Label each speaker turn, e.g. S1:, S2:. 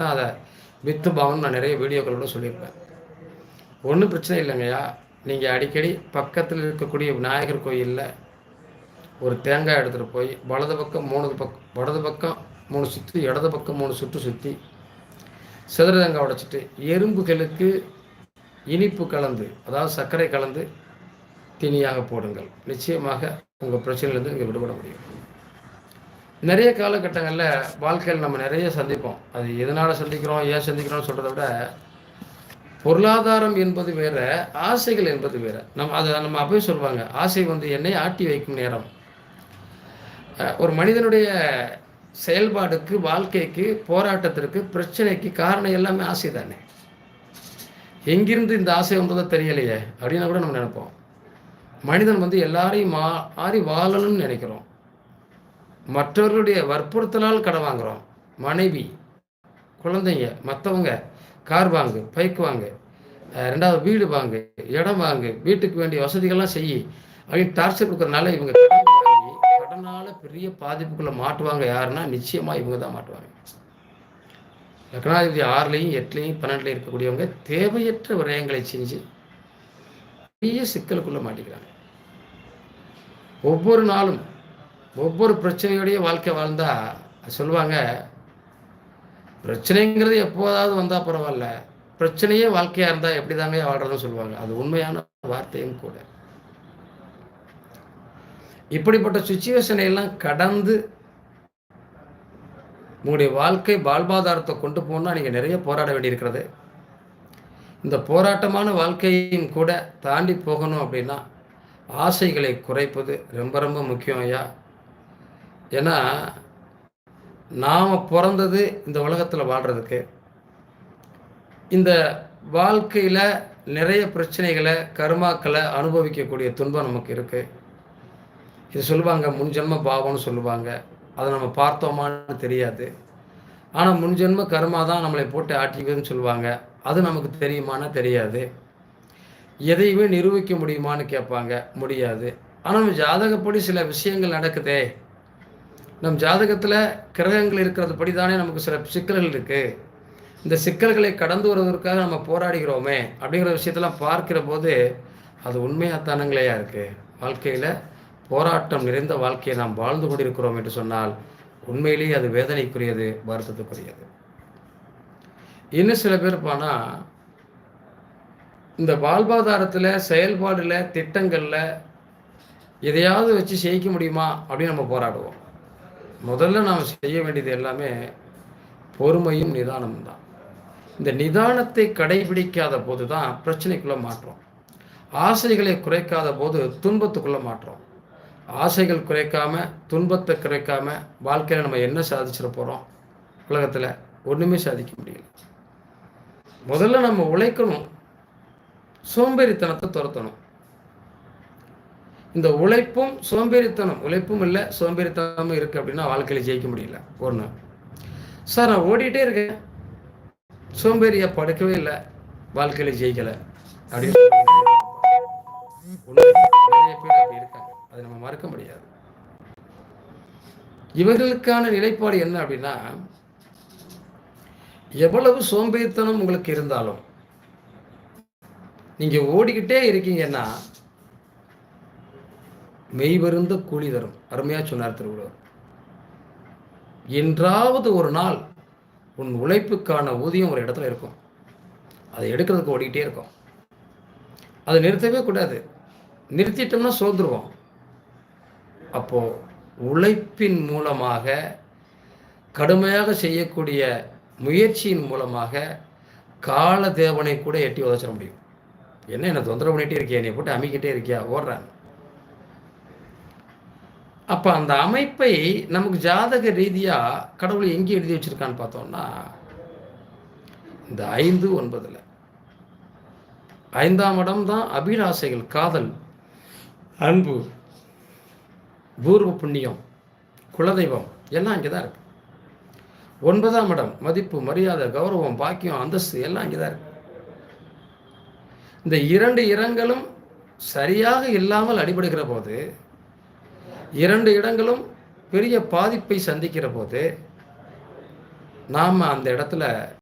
S1: தான் அதை வித்து பாவம்னு நான் நிறைய வீடியோக்களோட சொல்லியிருப்பேன். ஒன்றும் பிரச்சனை இல்லைங்கய்யா. நீங்கள் அடிக்கடி பக்கத்தில் இருக்கக்கூடிய விநாயகர் கோயிலில் ஒரு தேங்காய் எடுத்துகிட்டு போய் வலது பக்கம் 3 சுற்று, இடது பக்கம் 3 சுற்று சுற்றி சிதற தேங்காய் உடைச்சிட்டு எறும்புகளுக்கு இனிப்பு கலந்து, அதாவது சர்க்கரை கலந்து தீனியாக போடுங்கள். நிச்சயமாக உங்கள் பிரச்சனையிலேருந்து நீங்கள் விடுபட முடியும். நிறைய காலகட்டங்களில் வாழ்க்கையில் நம்ம நிறைய சந்திப்போம். அது எதனால் சந்திக்கிறோம், ஏன் சந்திக்கிறோம்னு சொல்கிறத விட, பொருளாதாரம் என்பது வேற, ஆசைகள் என்பது வேற. நம்ம அப்பவே சொல்லுவாங்க, ஆசை என்னை ஆட்டி வைக்கும் நேரம். ஒரு மனிதனுடைய செயல்பாடுக்கு, வாழ்க்கைக்கு, போராட்டத்திற்கு, பிரச்சனைக்கு காரணம் எல்லாமே ஆசை தானே. எங்கிருந்து இந்த ஆசை வந்ததோ தெரியலையே அப்படின்னா கூட நம்ம நினைப்போம். மனிதன் எல்லாரையும் மாறி வாழணும்னு நினைக்கிறோம். மற்றவர்களுடைய வற்புறுத்தலால் கடன் வாங்குகிறோம். மனைவி, குழந்தைங்க, மற்றவங்க கார் வாங்கு, பைக் வாங்கு, 2வது வீடு வாங்கு, இடம் வாங்கு, வீட்டுக்கு வேண்டிய வசதிகள்லாம் செய்யி அப்படின்னு டார்ச்சர் கொடுக்குறதுனால இவங்க கடனால் பெரிய பாதிப்புக்குள்ளே மாட்டுவாங்க. யாருன்னா நிச்சயமாக இவங்க தான் மாட்டுவாங்க. லக்னாதிபதி 6லையும் 8லையும் 12லையும் இருக்கக்கூடியவங்க தேவையற்ற விரயங்களை செஞ்சு பெரிய சிக்கலுக்குள்ளே மாட்டிக்கிறாங்க. ஒவ்வொரு நாளும் ஒவ்வொரு பிரச்சனையோடைய வாழ்க்கை வாழ்ந்தா சொல்லுவாங்க, பிரச்சனைங்கிறது எப்போதாவது வந்தால் பரவாயில்ல, பிரச்சனையே வாழ்க்கையாக இருந்தால் எப்படி தாங்க வாழ்றதுன்னு சொல்லுவாங்க. அது உண்மையான வார்த்தையும் கூட. இப்படிப்பட்ட சுச்சுவேஷனை எல்லாம் கடந்து உங்களுடைய வாழ்க்கை வாழ்வாதாரத்தை கொண்டு போனால் நீங்கள் நிறைய போராட வேண்டியிருக்கிறது. இந்த போராட்டமான வாழ்க்கையும் கூட தாண்டி போகணும் அப்படின்னா ஆசைகளை குறைப்பது ரொம்ப ரொம்ப முக்கியம் ஐயா. ஏன்னா நாம் பிறந்தது இந்த உலகத்தில் வாழ்கிறதுக்கு. இந்த வாழ்க்கையில் நிறைய பிரச்சனைகளை, கர்மாக்களை அனுபவிக்கக்கூடிய துன்பம் நமக்கு இருக்குது. இது சொல்லுவாங்க முன்ஜென்ம பாவம்னு சொல்லுவாங்க. அதை நம்ம பார்த்தோமான்னு தெரியாது. ஆனால் முன்ஜென்ம கர்மா தான் நம்மளை போட்டு ஆட்டிக்குதுன்னு சொல்லுவாங்க. அது நமக்கு தெரியுமானா தெரியாது. எதையுமே நிரூபிக்க முடியுமான்னு கேட்பாங்க, முடியாது. ஆனால் நம்ம ஜாதகப்படி சில விஷயங்கள் நடக்குதே. நம் ஜாதகத்தில் கிரகங்கள் இருக்கிறது படி தானே நமக்கு சில சிக்கல்கள் இருக்குது. இந்த சிக்கல்களை கடந்து வருவதற்காக நம்ம போராடுகிறோமே அப்படிங்கிற விஷயத்தெல்லாம் பார்க்கிற போது அது உண்மையாத்தானங்களையா இருக்குது. வாழ்க்கையில் போராட்டம் நிறைந்த வாழ்க்கையை நாம் வாழ்ந்து கொண்டிருக்கிறோம் என்று சொன்னால் உண்மையிலேயே அது வேதனைக்குரியது, வருத்தத்துக்குரியது. இன்னும் சில பேர் போனால் இந்த வாழ்வாதாரத்தில், செயல்பாடில், திட்டங்களில் எதையாவது வச்சு ஜெயிக்க முடியுமா அப்படின்னு நம்ம போராடுவோம். முதல்ல நாம் செய்ய வேண்டியது எல்லாமே பொறுமையும் நிதானமும் தான். இந்த நிதானத்தை கடைபிடிக்காத போது தான் பிரச்சனைக்குள்ளே மாற்றோம். ஆசைகளை குறைக்காத போது துன்பத்துக்குள்ளே மாற்றோம். ஆசைகள் குறைக்காம, துன்பத்தை குறைக்காம வாழ்க்கையில் நம்ம என்ன சாதிச்சிட போகிறோம்? உலகத்தில் ஒன்றுமே சாதிக்க முடியல. முதல்ல நம்ம உழைக்கணும், சோம்பேறித்தனத்தை துரத்தணும். இந்த உழைப்பும் சோம்பேறித்தனம், உழைப்பும் இல்லை சோம்பேறித்தனமும் இருக்குது அப்படின்னா வாழ்க்கையில் ஜெயிக்க முடியல. ஒன்று, சார் நான் ஓடிட்டே இருக்கேன், சோம்பேறியாக படுக்கவே இல்லை, வாழ்க்கையில் ஜெயிக்கலை அப்படின்னு நிறைய பேர் அப்படி இருக்காங்க. அதை நம்ம மறக்க முடியாது. இவர்களுக்கான நிலைப்பாடு என்ன அப்படின்னா, எவ்வளவு சோம்பேறித்தனம் உங்களுக்கு இருந்தாலும் நீங்க ஓடிக்கிட்டே இருக்கீங்கன்னா மெய்வருந்த கூலி தரும். அருமையா சொன்னார் திருவள்ளுவர். என்றாவது ஒரு நாள் உன் உழைப்புக்கான ஊதியம் ஒரு இடத்துல இருக்கும். அதை எடுக்கிறதுக்கு ஓடிக்கிட்டே இருக்கும். அதை நிறுத்தவே கூடாது. நிறுத்திட்டோம்னா சோர்ந்துருவோம். அப்போ உழைப்பின் மூலமாக, கடுமையாக செய்யக்கூடிய முயற்சியின் மூலமாக கால தேவனை கூட எட்டி உதச்சிட முடியும். என்ன தொந்தரவு பண்ணிட்டே இருக்கியா, நீ போட்டு அமைக்கிட்டே இருக்கியா, ஓடுறாங்க. அப்போ அந்த அமைப்பை நமக்கு ஜாதக ரீதியாக கடவுளை எங்கே எழுதி வச்சிருக்கான்னு பார்த்தோம்னா, இந்த 5-9 5ஆம் இடம் தான் அபிலாசைகள், காதல், அன்பு, பூர்வ புண்ணியம், குலதெய்வம் எல்லாம் இங்கே தான் இருக்கு. 9ஆம் இடம் மதிப்பு, மரியாதை, கௌரவம், பாக்கியம், அந்தஸ்து எல்லாம் இங்கே தான் இருக்கு. இந்த 2 இடங்களும் சரியாக இல்லாமல் அடிபடுகிற போது, 2 இடங்களும் பெரிய பாதிப்பை சந்திக்கிற போது நாம் அந்த இடத்துல